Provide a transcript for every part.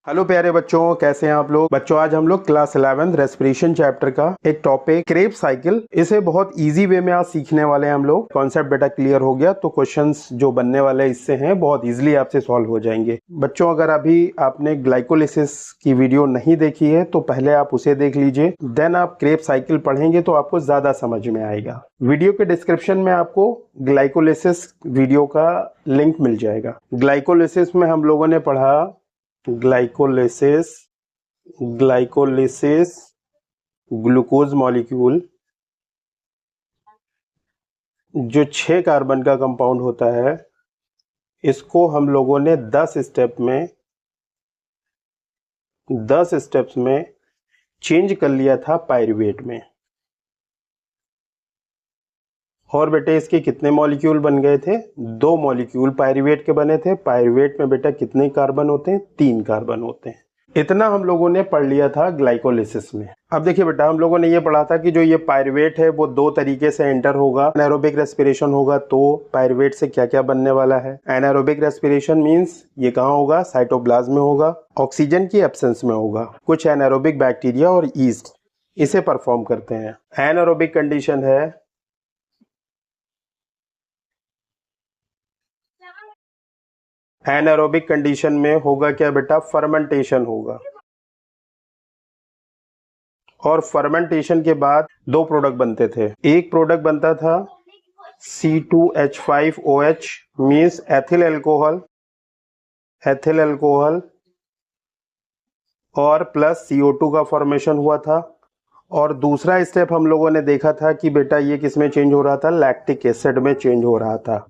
Hello प्यारे बच्चों, कैसे हैं आप लोग। बच्चों आज हम लोग क्लास 11 रेस्पिरेशन चैप्टर का एक टॉपिक क्रेब साइकिल, इसे बहुत इजी वे में आज सीखने वाले हैं हम लोग। कॉन्सेप्ट बेटा क्लियर हो गया तो क्वेश्चंस जो बनने वाले इससे हैं बहुत इजीली आपसे सॉल्व हो जाएंगे। बच्चों अगर अभी आपने ग्लाइकोलिसिस की वीडियो नहीं देखी है तो पहले आप उसे देख लीजिए, देन आप क्रेब साइकिल पढ़ेंगे तो आपको ज्यादा समझ में आएगा। वीडियो के डिस्क्रिप्शन में आपको ग्लाइकोलिसिस वीडियो का लिंक मिल जाएगा। ग्लाइकोलिसिस में हम लोगों ने पढ़ा ग्लाइकोलिसिस ग्लूकोज मॉलिक्यूल जो 6 कार्बन का कंपाउंड होता है, इसको हम लोगों ने 10 स्टेप्स में चेंज कर लिया था पायरुवेट में। और बेटे इसके कितने मॉलिक्यूल बन गए थे? 2 मॉलिक्यूल पायरुवेट के बने थे। पायरुवेट में बेटा कितने कार्बन होते हैं? 3 कार्बन होते हैं। इतना हम लोगों ने पढ़ लिया था ग्लाइकोलिसिस में। अब देखिए बेटा, हम लोगों ने ये पढ़ा था कि जो ये पायरुवेट है वो 2 तरीके से एंटर होगा। एनारोबिक रेस्पिरेशन होगा तो पायरुवेट से क्या क्या बनने वाला है। एनारोबिक रेस्पिरेशन मींस ये कहाँ होगा? साइटोप्लाज्म में होगा, ऑक्सीजन की एब्सेंस में होगा। कुछ एनारोबिक बैक्टीरिया और यीस्ट इसे परफॉर्म करते हैं। एनारोबिक कंडीशन है, एनारोबिक कंडीशन में होगा क्या बेटा? फर्मेंटेशन होगा। और फर्मेंटेशन के बाद 2 प्रोडक्ट बनते थे। एक प्रोडक्ट बनता था C2H5OH मींस एथिल अल्कोहल और प्लस CO2 का फॉर्मेशन हुआ था। और दूसरा स्टेप हम लोगों ने देखा था कि बेटा ये किस में चेंज हो रहा था? लैक्टिक एसिड में चेंज हो रहा था।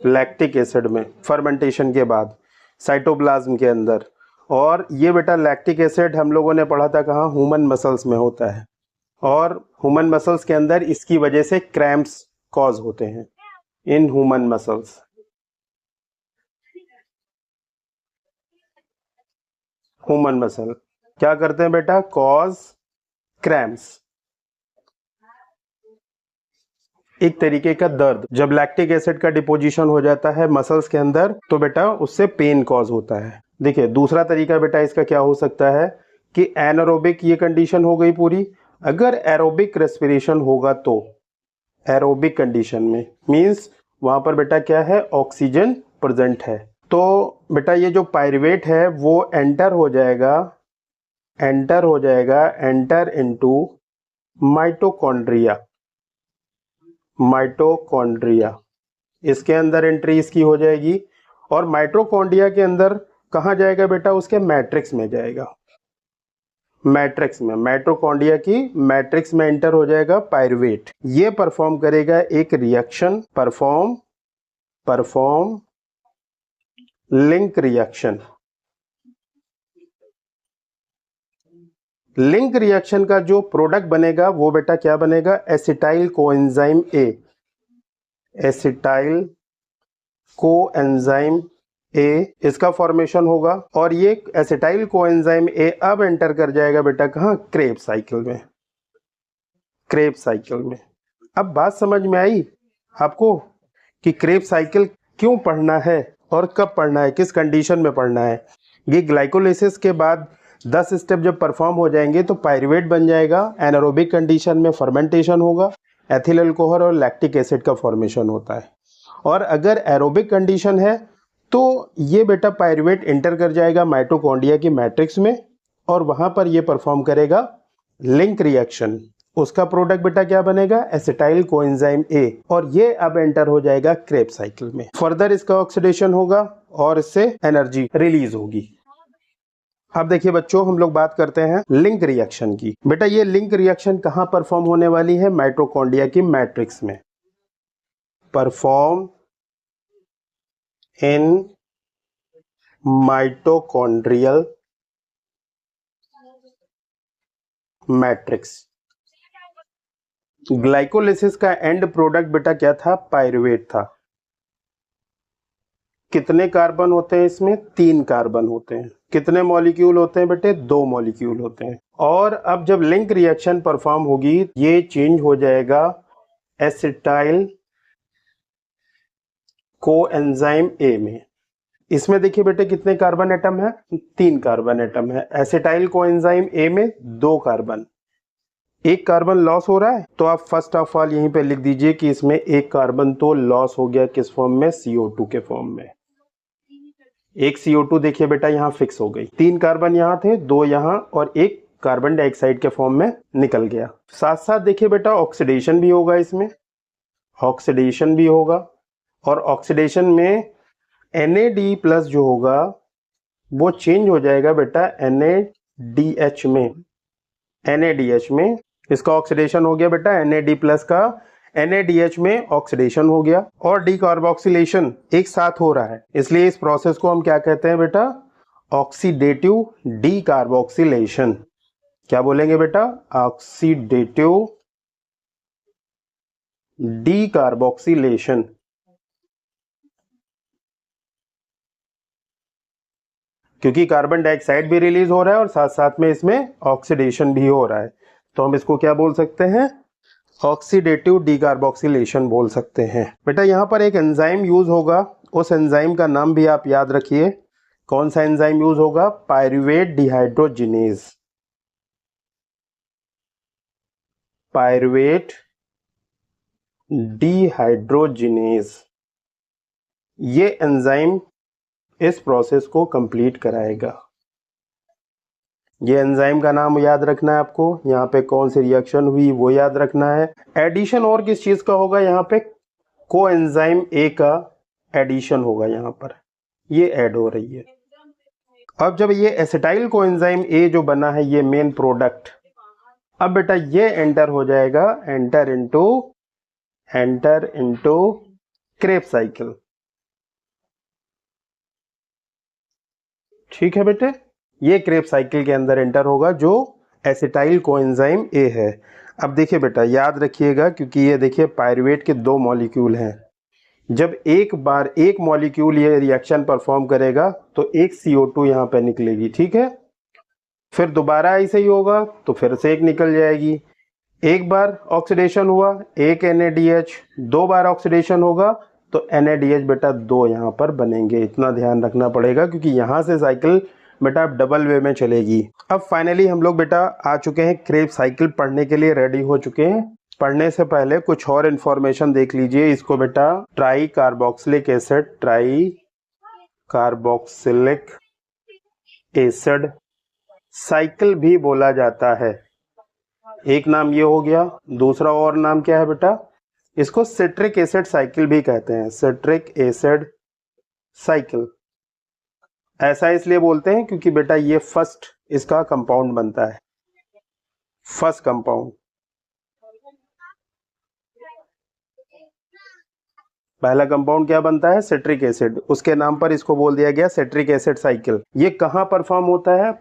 लैक्टिक एसिड में फर्मेंटेशन के बाद साइटोप्लाज्म के अंदर। और ये बेटा लैक्टिक एसिड हम लोगों ने पढ़ा था कहाँ? ह्यूमन मसल्स में होता है। और ह्यूमन मसल्स के अंदर इसकी वजह से क्रैम्प्स कॉज होते हैं in human muscles. Human muscle क्या करते हैं बेटा? कॉज क्रैम्प्स, एक तरीके का दर्द। जब लैक्टिक एसिड का डिपोजिशन हो जाता है मसल्स के अंदर तो बेटा उससे पेन कॉज होता है। देखिए दूसरा तरीका बेटा इसका क्या हो सकता है कि एनारोबिक ये कंडीशन हो गई पूरी। अगर एरोबिक रेस्पिरेशन होगा तो एरोबिक कंडीशन में मींस वहां पर बेटा क्या है? ऑक्सीजन प्रेजेंट है। तो बेटा ये जो पायरुवेट है वो एंटर हो जाएगा इनटू माइटोकॉन्ड्रिया। इसके अंदर एंट्री इसकी हो जाएगी। और माइटोकॉन्ड्रिया के अंदर कहाँ जाएगा बेटा? उसके मैट्रिक्स में जाएगा। मैट्रिक्स में, माइटोकॉन्ड्रिया की मैट्रिक्स में एंटर हो जाएगा पायरुवेट। ये परफॉर्म करेगा एक reaction, perform link reaction. Link reaction का जो प्रोडक्ट बनेगा वो बेटा क्या बनेगा? Acetyl coenzyme A. Acetyl coenzyme A इसका फॉर्मेशन होगा। और ये एसिटाइल कोएंजाइम ए अब एंटर कर जाएगा बेटा कहाँ? क्रेब साइकिल में। क्रेब साइकिल में। अब बात समझ में आई आपको कि क्रेब साइकिल क्यों पढ़ना है और कब पढ़ना है, किस कंडीशन में पढ़ना है। ये ग्लाइकोलिसिस के बाद 10 स्टेप जब परफॉर्म हो जाएंगे तो पायरुवेट बन जाएगा। एनारोबिक कंडीशन में फर्मेंटेशन होगा, एथिल अल्कोहल और लैक्टिक एसिड का फॉर्मेशन होता है। और अगर एरोबिक कंडीशन है तो ये बेटा पायरुवेट एंटर कर जाएगा माइटोकॉन्ड्रिया की मैट्रिक्स में और वहां पर ये परफॉर्म करेगा लिंक रिएक्शन। उसका प्रोडक्ट बेटा क्या बनेगा? Acetyl coenzyme A. और ये अब एंटर हो जाएगा क्रेब साइकिल में। फर्दर इसका ऑक्सीडेशन होगा और इससे एनर्जी रिलीज होगी। अब देखिए बच्चों, हम लोग बात करते हैं लिंक रिएक्शन की। बेटा ये लिंक रिएक्शन कहां परफॉर्म होने वाली है? माइटोकॉन्ड्रिया की मैट्रिक्स में। Perform in mitochondrial matrix. Glycolysis का एंड प्रोडक्ट बेटा क्या था? पायरुवेट था। कितने कार्बन होते हैं इसमें? 3 कार्बन होते हैं। कितने मॉलिक्यूल होते हैं बेटे? 2 मॉलिक्यूल होते हैं। और अब जब लिंक रिएक्शन परफॉर्म होगी ये चेंज हो जाएगा एसिटाइल कोएंजाइम ए में। इसमें देखिए बेटे कितने कार्बन एटम है, 3 कार्बन एटम है। एसिटाइल कोएंजाइम ए में 2 कार्बन, एक कार्बन लॉस हो रहा है, तो आप फर्स्ट ऑफ ऑल यहीं पे लिख दीजिए कि इसमें एक कार्बन तो लॉस हो गया, किस फॉर्म में, CO2 के फॉर्म में। एक CO2 देखिए बेटा यहाँ फिक्स हो गई, 3 कार्बन यहाँ थे, 2 यहाँ और एक कार्बन डाइऑक्साइड के फॉर्म में निकल गया। साथ साथ देखिए बेटा ऑक्सीडेशन भी होगा, इसमें ऑक्सीडेशन भी होगा, और ऑक्सीडेशन में NAD प्लस जो होगा वो चेंज हो जाएगा बेटा NADH में, NADH में इसका ऑक्सीडेशन हो गया बेटा, NAD प्लस का NADH में ऑक्सीडेशन हो गया, और डीकार्बोक्सिलेशन एक साथ हो रहा है, इसलिए इस प्रोसेस को हम क्या कहते हैं बेटा, ऑक्सीडेटिव डीकार्बोक्सिलेशन। क्या बोलेंगे बेटा, ऑक्सीडेटिव डीकार्बोक्सिलेशन। क्योंकि कार्बन डाइऑक्साइड भी रिलीज हो रहा है और साथ साथ में इसमें ऑक्सीडेशन भी हो रहा है, तो हम इसको क्या बोल सकते हैं, ऑक्सीडेटिव डीकार्बोक्सिलेशन बोल सकते हैं। बेटा यहाँ पर एक एंजाइम यूज होगा, उस एंजाइम का नाम भी आप याद रखिए। कौन सा एंजाइम यूज होगा, पायरुवेट डिहाइड्रोजिनेज। पायरुवेट डिहाइड्रोजिनेज, ये एंजाइम इस प्रोसेस को कंप्लीट कराएगा। ये एंजाइम का नाम याद रखना है आपको, यहाँ पे कौन सी रिएक्शन हुई वो याद रखना है। एडिशन और किस चीज का होगा, यहाँ पे कोएंजाइम ए का एडिशन होगा, यहाँ पर ये ऐड हो रही है। अब जब ये एसिटाइल कोएंजाइम ए जो बना है, ये मेन प्रोडक्ट, अब बेटा ये एंटर हो जाएगा, एंटर इनटू क्रेब्स साइकिल। ठीक है बेटे, ये क्रेब्स साइकिल के अंदर एंटर होगा जो एसिटाइल कोएंजाइम ए है। अब देखिए बेटा याद रखिएगा, क्योंकि ये देखिए पायरुवेट के 2 मॉलिक्यूल हैं, जब एक बार एक मॉलिक्यूल ये रिएक्शन परफॉर्म करेगा तो एक CO2 यहाँ पे निकलेगी, ठीक है, फिर दोबारा ऐसे ही होगा तो फिर से एक निकल जाएगी। एक बार ऑक्सीडेशन हुआ, एक NADH, 2 बार ऑक्सीडेशन होगा तो NADH बेटा 2 यहाँ पर बनेंगे। इतना ध्यान रखना पड़ेगा, क्योंकि यहाँ से साइकिल बेटा डबल वे में चलेगी। अब फाइनली हम लोग बेटा आ चुके हैं, क्रेब्स साइकिल पढ़ने के लिए रेडी हो चुके हैं। पढ़ने से पहले कुछ और इन्फॉर्मेशन देख लीजिए इसको बेटा, try carboxylic acid, try carboxylic acid cycle भी बोला जाता है। एक नाम ये हो गया, दूसरा और नाम क्या है बेटा, इसको सिट्रिक एसिड साइकिल भी कहते हैं, सिट्रिक एसिड साइकिल। ऐसा इसलिए बोलते हैं क्योंकि बेटा ये फर्स्ट इसका कंपाउंड बनता है, फर्स्ट कंपाउंड, पहला कंपाउंड क्या बनता है, सिट्रिक एसिड, उसके नाम पर इसको बोल दिया गया सिट्रिक एसिड साइकिल। ये कहां परफॉर्म होता है,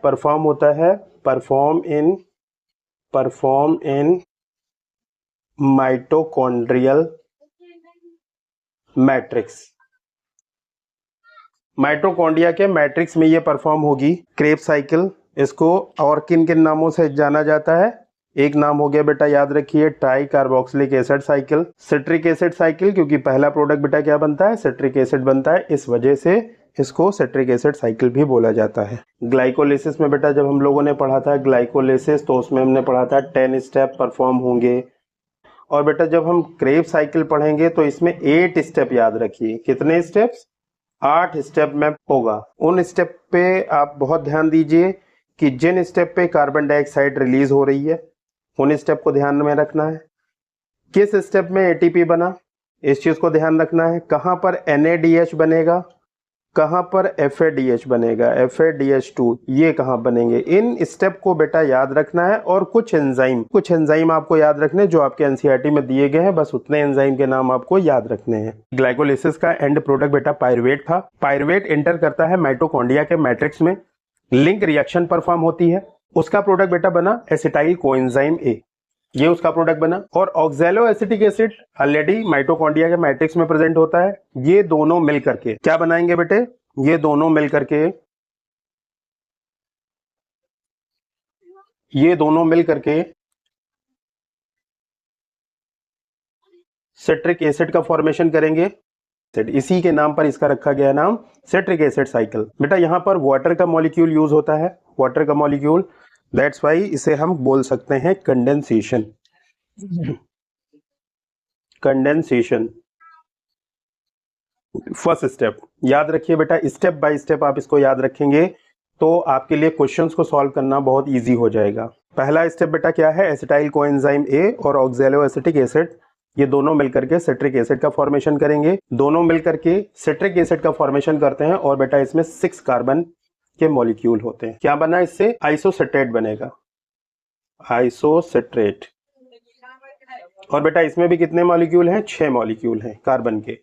perform in mitochondrial matrix, mitochondria के मैट्रिक्स में ये परफॉर्म होगी क्रेब्स साइकिल। इसको और किन किन नामों से जाना जाता है, एक नाम हो गया बेटा याद रखिए try carboxylic acid cycle, citric acid cycle, क्योंकि पहला प्रोडक्ट बेटा क्या बनता है, सिट्रिक एसिड बनता है, इस वजह से इसको सिट्रिक एसिड साइकिल भी बोला जाता है। ग्लाइकोलिसिस में बेटा जब हम लोगों ने पढ़ा था ग्लाइकोलिसिस, तो उसमें हमने पढ़ा था 10 स्टेप परफॉर्म होंगे, और बेटा जब हम क्रेब्स साइकिल पढ़ेंगे तो इसमें 8 स्टेप याद रखिए। कितने स्टेप्स, 8 स्टेप में होगा। उन स्टेप पे आप बहुत ध्यान दीजिए कि जिन स्टेप पे कार्बन डाइऑक्साइड रिलीज हो रही है उन स्टेप को ध्यान में रखना है। किस स्टेप में ATP बना, इस चीज को ध्यान रखना है। कहां पर NADH बनेगा, कहां पर FADH बनेगा, FADH2, ये कहां बनेंगे, इन स्टेप को बेटा याद रखना है। और कुछ एंजाइम आपको याद रखने जो आपके NCERT में दिए गए हैं, बस उतने एंजाइम के नाम आपको याद रखने हैं। ग्लाइकोलिसिस का एंड प्रोडक्ट बेटा पायरुवेट था। पायरुवेट एंटर करता है माइटोकॉन्ड्रिया के मैट्रिक्स में, लिंक रिएक्शन परफॉर्म होती है, उसका प्रोडक्ट बेटा बना एसिटाइल कोएंजाइम ए, ये उसका प्रोडक्ट बना। और oxalo acetic acid already mitochondria के मैट्रिक्स में प्रेजेंट होता है। ये दोनों मिल करके क्या बनाएंगे बेटे, ये दोनों मिल करके सिट्रिक एसिड का फॉर्मेशन करेंगे। इसी के नाम पर इसका रखा गया नाम सिट्रिक एसिड साइकिल। बेटा यहाँ पर वाटर का मॉलिक्यूल यूज होता है, वाटर का मॉलिक्यूल, दैट्स वाई इसे हम बोल सकते हैं कंडेंसेशन। कंडेंसेशन फर्स्ट स्टेप याद रखिए बेटा, स्टेप बाय स्टेप आप इसको याद रखेंगे तो आपके लिए क्वेश्चंस को सॉल्व करना बहुत इजी हो जाएगा। पहला स्टेप बेटा क्या है, एसिटाइल कोएंजाइम ए और ऑक्सैलो एसिटिक एसिड ये दोनों मिलकर के सिट्रिक एसिड का फॉर्मेशन करेंगे। दोनों मिलकर के सिट्रिक एसिड का फॉर्मेशन करते हैं और बेटा इसमें 6 कार्बन के मॉलिक्यूल होते हैं। क्या बना इससे, आइसोसिट्रेट बनेगा, आइसोसिट्रेट। और बेटा इसमें भी कितने मॉलिक्यूल हैं, 6 मॉलिक्यूल हैं कार्बन के।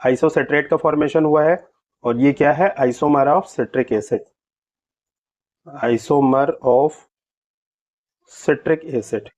आइसोसिट्रेट का फॉर्मेशन हुआ है और ये क्या है, isomer of citric acid, isomer of citric acid.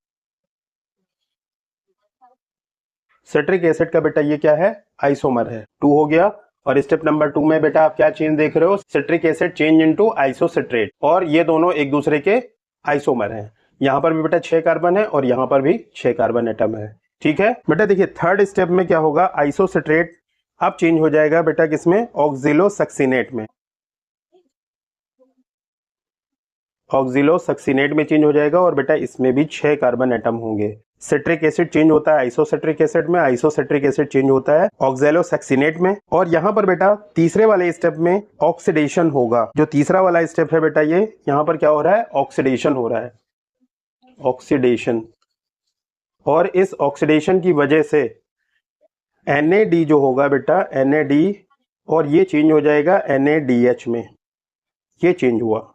Citric acid का बेटा ये क्या है, आइसोमर है, 2 हो गया। और स्टेप नंबर 2 में बेटा आप क्या चेंज देख रहे हो, citric acid change into isocitrate, और ये दोनों एक दूसरे के आइसोमर हैं। यहां पर भी बेटा 6 कार्बन है और यहां पर भी 6 कार्बन एटम है। ठीक है बेटा, देखिए थर्ड स्टेप में क्या होगा, आइसोसिट्रेट अब चेंज हो जाएगा बेटा किसमें, ऑक्सिलोसक्सिनेट में, ऑक्सिलोसक्सिनेट में चेंज हो जाएगा और बेटा इसमें भी 6 कार्बन एटम होंगे। सिट्रिक एसिड चेंज होता है आइसोसिट्रिक एसिड में, आइसोसिट्रिक एसिड चेंज होता है ऑक्सैलोसैक्सिनेट में। और यहां पर बेटा तीसरे वाले स्टेप में ऑक्सीडेशन होगा। जो तीसरा वाला स्टेप है बेटा ये यहां पर क्या हो रहा है, ऑक्सीडेशन हो रहा है, ऑक्सीडेशन। और इस ऑक्सीडेशन की वजह से NAD जो होगा बेटा, NAD, और ये चेंज हो जाएगा NADH में, ये चेंज हुआ।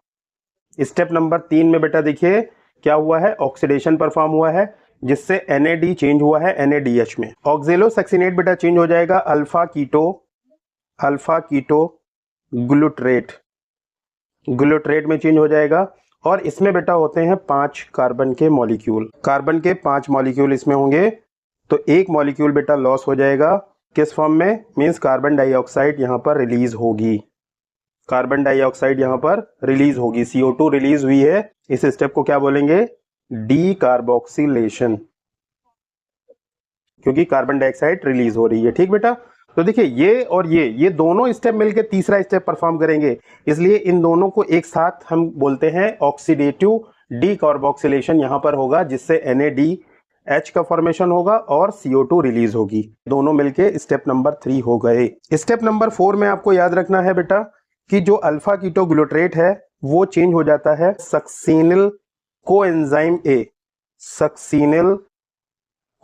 स्टेप नंबर 3 में बेटा देखिए क्या हुआ है, ऑक्सीडेशन परफॉर्म हुआ है जिससे NAD चेंज हुआ है NADH में। ऑक्सैलोसैक्सिनेट बेटा चेंज हो जाएगा अल्फा कीटो ग्लूट्रेट, ग्लूट्रेट में चेंज हो जाएगा। और इसमें बेटा होते हैं 5 कार्बन के मॉलिक्यूल, कार्बन के 5 मॉलिक्यूल इसमें होंगे। तो एक मॉलिक्यूल बेटा लॉस हो जाएगा, किस फॉर्म में, मींस कार्बन डाइऑक्साइड यहां पर रिलीज होगी, कार्बन डाइऑक्साइड यहां पर रिलीज होगी, CO2 रिलीज हुई है। इस स्टेप को क्या बोलेंगे, डी कार्बोक्सिलेशन, क्योंकि कार्बन डाइऑक्साइड रिलीज हो रही है। ठीक बेटा, तो देखिए ये और ये दोनों स्टेप मिलकर तीसरा स्टेप परफॉर्म करेंगे, इसलिए इन दोनों को एक साथ हम बोलते हैं ऑक्सीडेटिव डी कार्बोक्सिलेशन यहां पर होगा, जिससे NADH का फॉर्मेशन होगा और CO2 रिलीज होगी। दोनों मिलके स्टेप नंबर 3 हो गए। स्टेप नंबर 4 में आपको याद रखना है बेटा कि जो अल्फा कीटो ग्लूट्रेट है वो चेंज हो जाता है succinyl coenzyme A, succinyl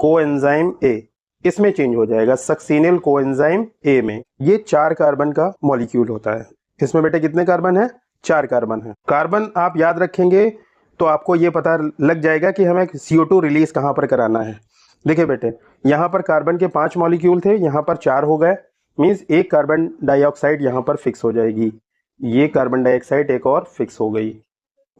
coenzyme A, इसमें चेंज हो जाएगा सक्सिनिल कोएंजाइम ए में। ये 4 कार्बन का मॉलिक्यूल होता है। इसमें बेटे कितने कार्बन है, 4 कार्बन है। कार्बन आप याद रखेंगे तो आपको ये पता लग जाएगा कि हमें CO2 रिलीज कहां पर कराना है। देखिए बेटे यहां पर कार्बन के 5 मॉलिक्यूल थे, यहां पर 4 हो गए, मींस एक कार्बन डाइऑक्साइड यहां पर फिक्स हो जाएगी, ये कार्बन डाइऑक्साइड एक और फिक्स हो गई।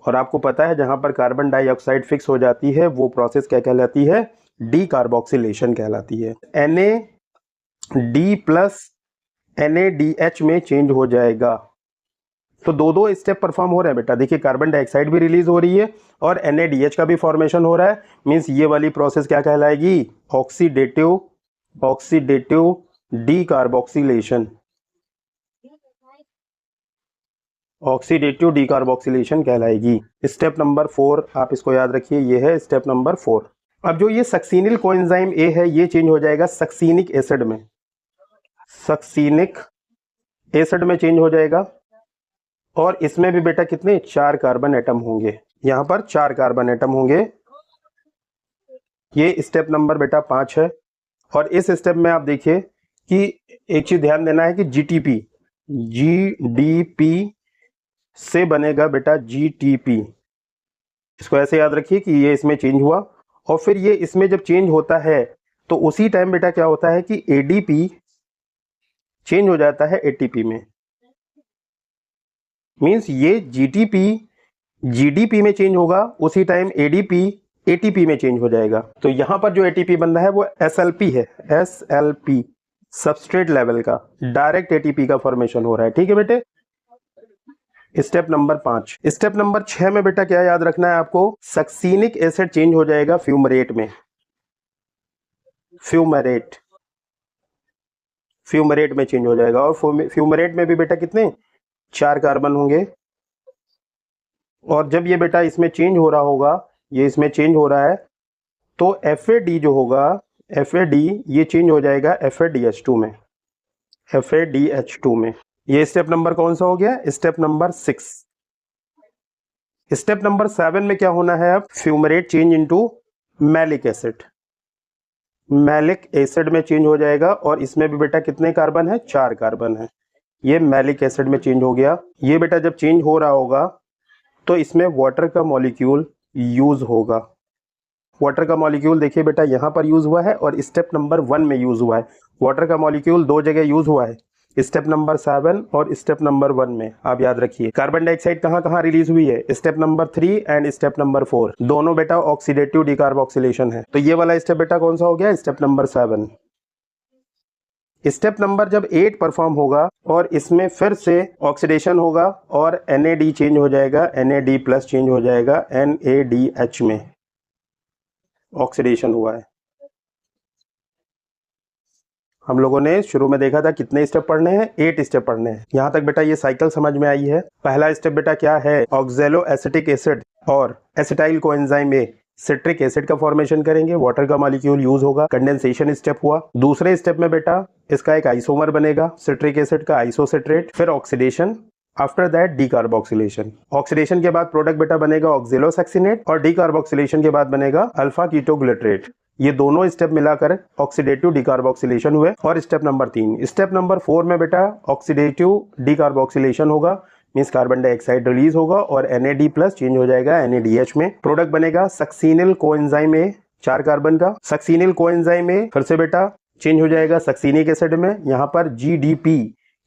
और आपको पता है जहां पर कार्बन डाइऑक्साइड फिक्स हो जाती है वो प्रोसेस क्या कहलाती है, डी कार्बोक्सिलेशन कहलाती है। NAD प्लस NADH में चेंज हो जाएगा। तो दो स्टेप परफॉर्म हो रहे हैं बेटा, देखिए कार्बन डाइऑक्साइड भी रिलीज हो रही है और NADH का भी फॉर्मेशन हो रहा है, मींस ये वाली प्रोसेस क्या कहलाएगी, oxidative decarboxylation, oxidative decarboxylation कहलाएगी। स्टेप नंबर 4 आप इसको याद रखिए, ये है स्टेप नंबर 4। अब जो ये सक्सिनिल कोएंजाइम ए है ये चेंज हो जाएगा सक्सिनिक एसिड में, सक्सिनिक एसिड में चेंज हो जाएगा। और इसमें भी बेटा कितने, 4 कार्बन एटम होंगे, यहां पर 4 कार्बन एटम होंगे। ये स्टेप नंबर बेटा 5 है। और इस स्टेप में आप देखिए कि एक चीज ध्यान देना है कि GDP से बनेगा बेटा GTP, इसको ऐसे याद रखिए कि ये इसमें चेंज हुआ। और फिर ये इसमें जब चेंज होता है तो उसी टाइम बेटा क्या होता है कि ADP चेंज हो जाता है ATP में, मींस ये GDP में चेंज होगा, उसी टाइम ADP ATP में चेंज हो जाएगा। तो यहां पर जो ATP बन रहा है वो SLP है, SLP सबस्ट्रेट लेवल का डायरेक्ट ATP का फॉर्मेशन हो रहा है। ठीक है बेटे, स्टेप नंबर 5। स्टेप नंबर 6 में बेटा क्या याद रखना है आपको, सक्सिनिक एसिड चेंज हो जाएगा फ्यूमरेट में, फ्यूमरेट, फ्यूमरेट में चेंज हो जाएगा। और फ्यूमरेट में भी बेटा कितने 4 कार्बन होंगे। और जब ये बेटा इसमें चेंज हो रहा होगा, ये इसमें चेंज हो रहा है, तो FAD जो होगा, FAD ये चेंज हो जाएगा FADH2 में, FADH2 में। ये स्टेप नंबर कौन सा हो गया? Step number 6। स्टेप नंबर 7 में क्या होना है? अब fumarate change into malic acid, malic acid में चेंज हो जाएगा। और इसमें भी बेटा कितने कार्बन है? 4 कार्बन है। ये मैलिक एसिड में चेंज हो गया। ये बेटा जब चेंज हो रहा होगा तो इसमें वाटर का मॉलिक्यूल यूज होगा। वाटर का मॉलिक्यूल देखिए बेटा यहाँ पर यूज हुआ है और स्टेप नंबर 1 में यूज हुआ है। वाटर का मॉलिक्यूल 2 जगह यूज हुआ है, स्टेप नंबर 7 और स्टेप नंबर 1 में। आप याद रखिए कार्बन डाइऑक्साइड कहाँ कहाँ रिलीज हुई है? Step number 3 and step number 4, दोनों बेटा ऑक्सीडेटिव डिकार्बोक्सिलेशन है। तो ये वाला स्टेप बेटा कौन सा हो गया? Step number 7। स्टेप नंबर जब 8 परफॉर्म होगा और इसमें फिर से ऑक्सीडेशन होगा और NAD चेंज हो जाएगा, NAD प्लस चेंज हो जाएगा NADH में, ऑक्सीडेशन हुआ है। हम लोगों ने शुरू में देखा था कितने स्टेप पढ़ने हैं? 8 स्टेप पढ़ने हैं। यहाँ तक बेटा ये साइकिल समझ में आई है। पहला स्टेप बेटा क्या है? ऑक्जेलो एसिटिक एसिड और acetyl coenzyme A citric acid का फॉर्मेशन करेंगे, वाटर का मॉलिक्यूल यूज होगा, कंडेंसेशन स्टेप हुआ। दूसरे स्टेप में बेटा इसका एक आइसोमर बनेगा, सिट्रिक एसिड का आइसोसिट्रेट, फिर oxidation, after that decarboxylation. Oxidation के बाद प्रोडक्ट बेटा बनेगा ऑक्जेलोसैक्सिनेट और डीकार्बोक्सिलेशन के बाद बनेगा अल्फा कीटोग्लिसरेट। ये दोनों स्टेप मिलाकर ऑक्सीडेटिव डीकार्बोक्सिलेशन हुए। और स्टेप नंबर 3, स्टेप नंबर 4 में बेटा ऑक्सीडेटिव डीकार्बोक्सिलेशन होगा, मींस कार्बन डाइऑक्साइड रिलीज होगा और NAD प्लस चेंज हो जाएगा NADH में। प्रोडक्ट बनेगा सक्सिनिल कोएंजाइम ए, 4 कार्बन का। सक्सिनिल कोएंजाइम ए फिर से बेटा चेंज हो जाएगा सक्सिनिक एसिड में। यहाँ पर GDP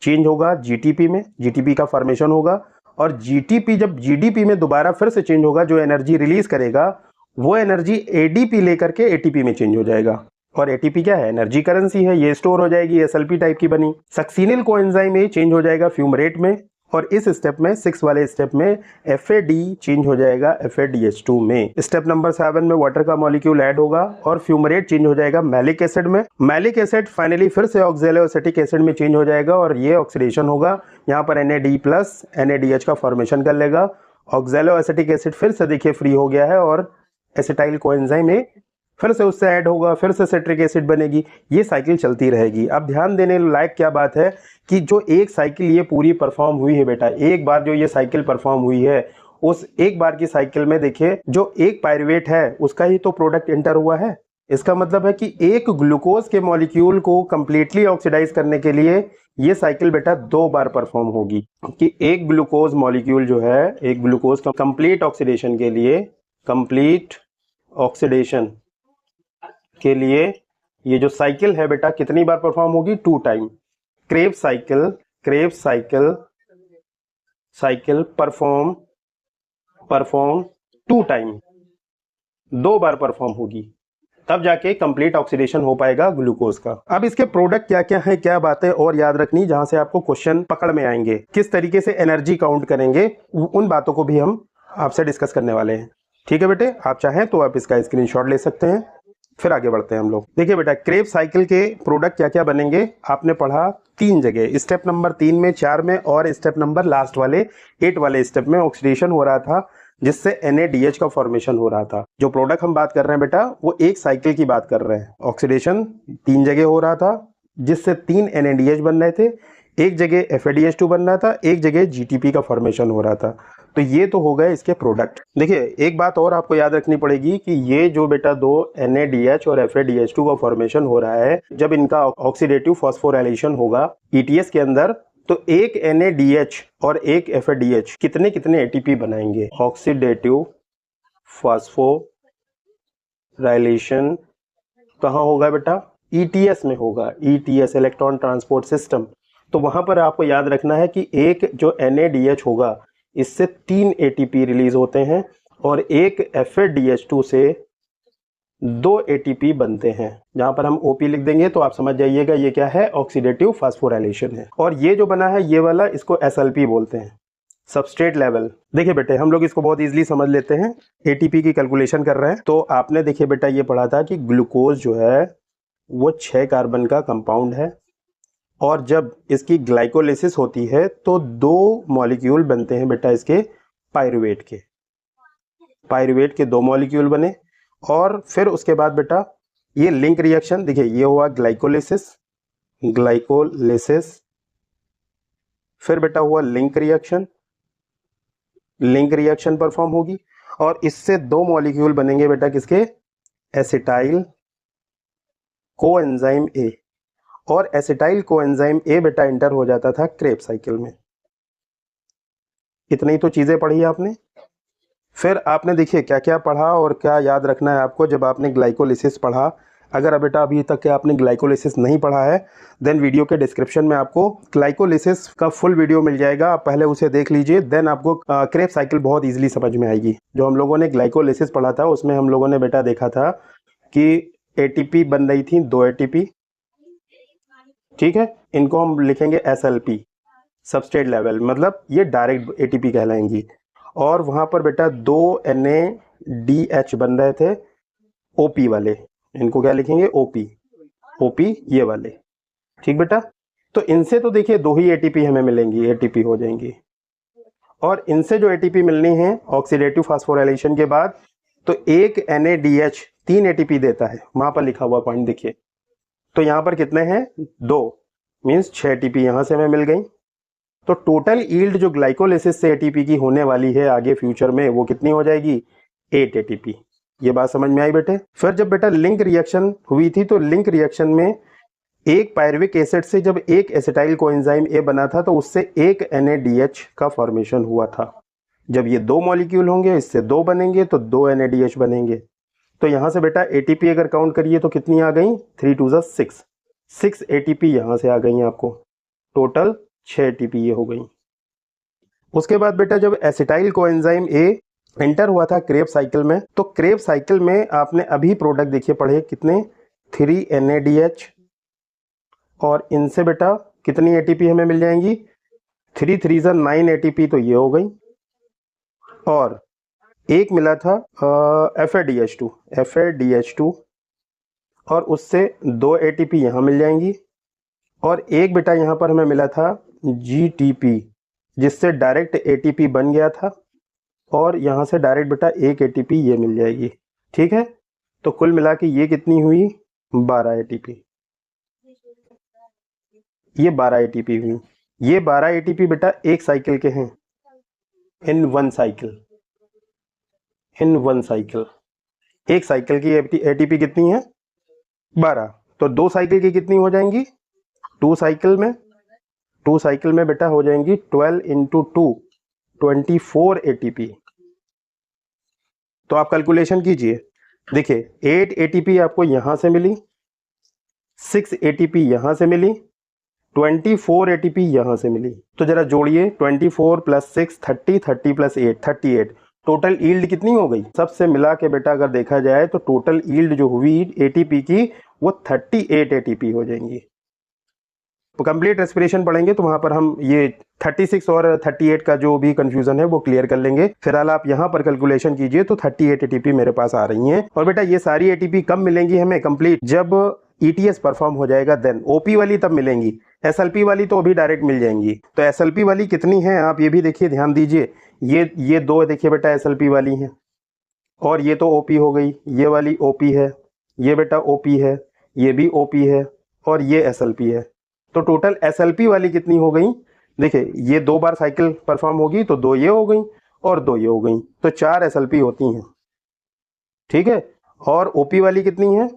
चेंज होगा GTP में, GTP का फॉर्मेशन होगा। और GTP जब GDP में दोबारा फिर से चेंज होगा, जो एनर्जी रिलीज करेगा वो एनर्जी ADP लेकर के ATP में चेंज हो जाएगा। और ATP क्या है? एनर्जी करेंसी है, ये स्टोर हो जाएगी, SLP टाइप की बनी। सक्सिनिल कोएंजाइम ए चेंज हो जाएगा फ्यूमरेट में। और इस स्टेप में 6 वाले स्टेप में FAD चेंज हो जाएगा FADH2 में। स्टेप नंबर 7 में वाटर का मॉलिक्यूल ऐड होगा और फ्यूमरेट चेंज हो जाएगा मैलिक एसिड में। मैलिक एसिड फाइनली फिर से ऑक्जेलोएसिटिक एसिड में चेंज हो जाएगा और ये ऑक्सीडेशन होगा। यहाँ पर NAD प्लस NADH का फॉर्मेशन कर लेगा। ऑक्जेलोएसिटिक एसिड फिर से देखिए फ्री हो गया है और एसिटाइल कोएंजाइम ए फिर से उससे ऐड होगा, फिर से सिट्रिक एसिड बनेगी। ये साइकिल चलती रहेगी। अब ध्यान देने लायक क्या बात है कि जो एक साइकिल ये पूरी परफॉर्म हुई है बेटा, एक बार जो ये साइकिल परफॉर्म हुई है, उस एक बार की साइकिल में देखिए जो एक पायरुवेट है उसका ही तो प्रोडक्ट एंटर हुआ है। इसका मतलब है कि एक ग्लूकोज के मॉलिक्यूल को कंप्लीटली ऑक्सीडाइज करने के लिए ये साइकिल बेटा 2 बार परफॉर्म होगी। कि एक ग्लूकोज मॉलिक्यूल जो है, एक ग्लूकोज का कंप्लीट ऑक्सीडेशन के लिए, कंप्लीट ऑक्सीडेशन के लिए ये जो साइकिल है बेटा कितनी बार परफॉर्म होगी? 2 time. Krebs cycle perform 2 time, 2 बार परफॉर्म होगी, तब जाके कंप्लीट ऑक्सीडेशन हो पाएगा ग्लूकोज का। अब इसके प्रोडक्ट क्या क्या है, क्या बातें और याद रखनी जहां से आपको क्वेश्चन पकड़ में आएंगे, किस तरीके से एनर्जी काउंट करेंगे, उन बातों को भी हम आपसे डिस्कस करने वाले हैं। ठीक है बेटे, आप चाहें तो आप इसका स्क्रीनशॉट ले सकते हैं। फिर आगे बढ़ते हैं हम लोग। देखिए बेटा क्रेब्स साइकिल के प्रोडक्ट क्या क्या बनेंगे आपने पढ़ा 3 जगह, स्टेप नंबर 3 में, 4 में और स्टेप नंबर लास्ट वाले 8 वाले स्टेप में ऑक्सीडेशन हो रहा था जिससे NADH का फॉर्मेशन हो रहा था। जो प्रोडक्ट हम बात कर रहे हैं बेटा वो एक साइकिल की बात कर रहे हैं। ऑक्सीडेशन 3 जगह हो रहा था जिससे 3 NADH बन रहे थे, एक जगह FADH2 बन रहा था, एक जगह GTP का फॉर्मेशन हो रहा था। तो ये तो हो गए इसके प्रोडक्ट। देखिए एक बात और आपको याद रखनी पड़ेगी कि ये जो बेटा 2 NADH और FADH2 का फॉर्मेशन हो रहा है, जब इनका ऑक्सीडेटिव फॉस्फोराइलेशन होगा ETS के अंदर, तो एक NADH और एक FADH कितने कितने ATP बनाएंगे? ऑक्सीडेटिव फॉस्फोराइलेशन कहाँ होगा बेटा? ETS में होगा, ETS इलेक्ट्रॉन ट्रांसपोर्ट सिस्टम। तो वहां पर आपको याद रखना है कि एक जो NADH होगा इससे 3 ATP रिलीज होते हैं और एक FADH2 से 2 ATP बनते हैं। जहां पर हम OP लिख देंगे तो आप समझ जाइएगा ये क्या है? ऑक्सीडेटिव फास्फोराइलेशन है। और ये जो बना है ये वाला, इसको SLP बोलते हैं, सबस्ट्रेट लेवल। देखिए बेटे हम लोग इसको बहुत इजीली समझ लेते हैं। ATP की कैलकुलेशन कर रहे हैं तो आपने देखिए बेटा ये पढ़ा था कि ग्लूकोज जो है वो 6 कार्बन का कंपाउंड है और जब इसकी ग्लाइकोलिसिस होती है तो दो मॉलिक्यूल बनते हैं बेटा इसके पायरुवेट के। पायरुवेट के दो मॉलिक्यूल बने और फिर उसके बाद बेटा ये लिंक रिएक्शन, देखिए ये हुआ ग्लाइकोलिसिस, ग्लाइकोलिसिस, फिर बेटा हुआ link reaction, link reaction perform होगी और इससे दो मॉलिक्यूल बनेंगे बेटा किसके, एसिटाइल कोएंजाइम ए। और एसिटाइल कोएंजाइम ए बेटा एंटर हो जाता था क्रेब्स साइकिल में। इतनी तो चीजें पढ़ी आपने। फिर आपने देखिए क्या क्या पढ़ा और क्या याद रखना है आपको जब आपने ग्लाइकोलिसिस पढ़ा। अगर बेटा अभी तक के आपने ग्लाइकोलिसिस नहीं पढ़ा है देन वीडियो के डिस्क्रिप्शन में आपको ग्लाइकोलिसिस का फुल वीडियो मिल जाएगा, आप पहले उसे देख लीजिए, देन आपको क्रेब्स साइकिल बहुत इजीली समझ में आएगी। जो हम लोगों ने ग्लाइकोलिसिस पढ़ा था उसमें हम लोगों ने बेटा देखा था कि एटीपी बन रही थी, दो एटीपी, ठीक है, इनको हम लिखेंगे SLP, सबस्ट्रेट लेवल, मतलब ये डायरेक्ट एटीपी कहलाएंगी। और वहां पर बेटा दो NADH बन रहे थे OP वाले, इनको क्या लिखेंगे, OP ये वाले, ठीक बेटा। तो इनसे तो देखिए दो ही एटीपी हमें मिलेंगी, एटीपी हो जाएंगी। और इनसे जो एटीपी मिलनी है ऑक्सीडेटिव फास्फोराइलेशन के बाद, तो एक NADH तीन एटीपी देता है, वहां पर लिखा हुआ पॉइंट देखिए। तो यहां पर कितने हैं, दो, मीन्स 6 एटीपी यहां से हमें मिल गई। तो टोटल यील्ड जो ग्लाइकोलिसिस से एटीपी की होने वाली है आगे फ्यूचर में, वो कितनी हो जाएगी, 8 एटीपी। ये बात समझ में आई बेटे। फिर जब बेटा लिंक रिएक्शन हुई थी तो लिंक रिएक्शन में एक पायरुविक एसिड से जब एक एसिटाइल कोएंजाइम ए बना था तो उससे एक NADH का फॉर्मेशन हुआ था। जब ये दो मॉलिक्यूल होंगे, इससे दो बनेंगे तो दो NADH बनेंगे। तो यहां से बेटा एटीपी अगर काउंट करिए तो कितनी आ गई, 3 2 6, 6 एटीपी यहां से आ गई आपको, टोटल 6 एटीपी ये हो गई। उसके बाद बेटा जब एसिटाइल कोएंजाइम ए एंटर हुआ था क्रेब्स साइकिल में, तो क्रेब्स साइकिल में आपने अभी प्रोडक्ट देखिए पढ़े कितने, 3 NADH, और इनसे बेटा कितनी एटीपी हमें मिल जाएंगी, 3 3 9 एटीपी, तो ये हो गई। और एक मिला था FADH2, और उससे दो एटीपी यहाँ मिल जाएंगी। और एक बेटा यहाँ पर हमें मिला था GTP, जिससे डायरेक्ट एटीपी बन गया था, और यहाँ से डायरेक्ट बेटा एक एटीपी ये मिल जाएगी, ठीक है। तो कुल मिला के ये कितनी हुई, 12 एटीपी, ये 12 एटीपी हुई। ये 12 एटीपी बेटा एक साइकिल के हैं, in one cycle, in one cycle. एक साइकिल की एटीपी कितनी है, 12, तो दो साइकिल की कितनी हो जाएंगी, टू साइकिल में बेटा हो जाएंगी 12 × 2 24 एटीपी। तो आप कैलकुलेशन कीजिए, देखिए 8 एटीपी आपको यहां से मिली, 6 एटीपी यहां से मिली, 24 एटीपी यहां से मिली। तो जरा जोड़िए, 24 + 6 30, 30 + 8 38, टोटल यील्ड कितनी हो गई। सबसे मिला के बेटा अगर देखा जाए तो टोटल यील्ड जो हुई एटीपी की वो 38 एटीपी हो जाएंगी। तो कंप्लीट रेस्पिरेशन पढ़ेंगे तो वहां पर हम ये 36 और 38 का जो भी कंफ्यूजन है वो क्लियर कर लेंगे। फिलहाल आप यहाँ पर कैलकुलेशन कीजिए तो 38 एटीपी मेरे पास आ रही हैं। और बेटा ये सारी एटीपी कब मिलेंगी हमें कंप्लीट, जब ETS परफॉर्म हो जाएगा, देन OP वाली तब मिलेंगी, SLP वाली तो अभी डायरेक्ट मिल जाएंगी। तो SLP वाली कितनी है आप ये भी देखिए, ध्यान दीजिए, ये दो देखिए बेटा SLP वाली हैं, और ये तो OP हो गई, ये वाली OP है, ये बेटा OP है, ये भी OP है, और ये SLP है। तो टोटल SLP वाली कितनी हो गई, देखिए ये दो बार साइकिल परफॉर्म होगी तो दो ये हो गई और दो ये हो गई, तो 4 SLP होती हैं, ठीक है। और OP वाली कितनी है,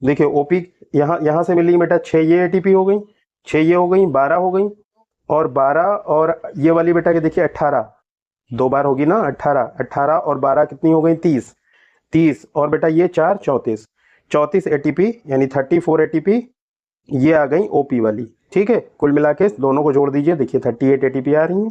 देखिए OP यहां से मिली बेटा 6 ये एटीपी हो गई, 6 ये हो गई, 12 हो गई, और 12 और ये वाली बेटा के देखिए 18, दो बार होगी ना, 18 और 12 कितनी हो गई, 30, और बेटा ये 4 34 एटीपी, यानी 34 एटीपी ये आ गई OP वाली, ठीक है। कुल मिला के दोनों को जोड़ दीजिए, देखिए 38 एटीपी आ रही है।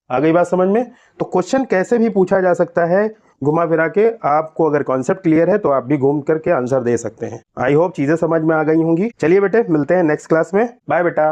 आ गई बात समझ में। तो क्वेश्चन कैसे भी पूछा जा सकता है घुमा फिरा के, आपको अगर कॉन्सेप्ट क्लियर है तो आप भी घूम करके आंसर दे सकते हैं। आई होप चीजें समझ में आ गई होंगी। चलिए बेटे मिलते हैं नेक्स्ट क्लास में, बाय बेटा।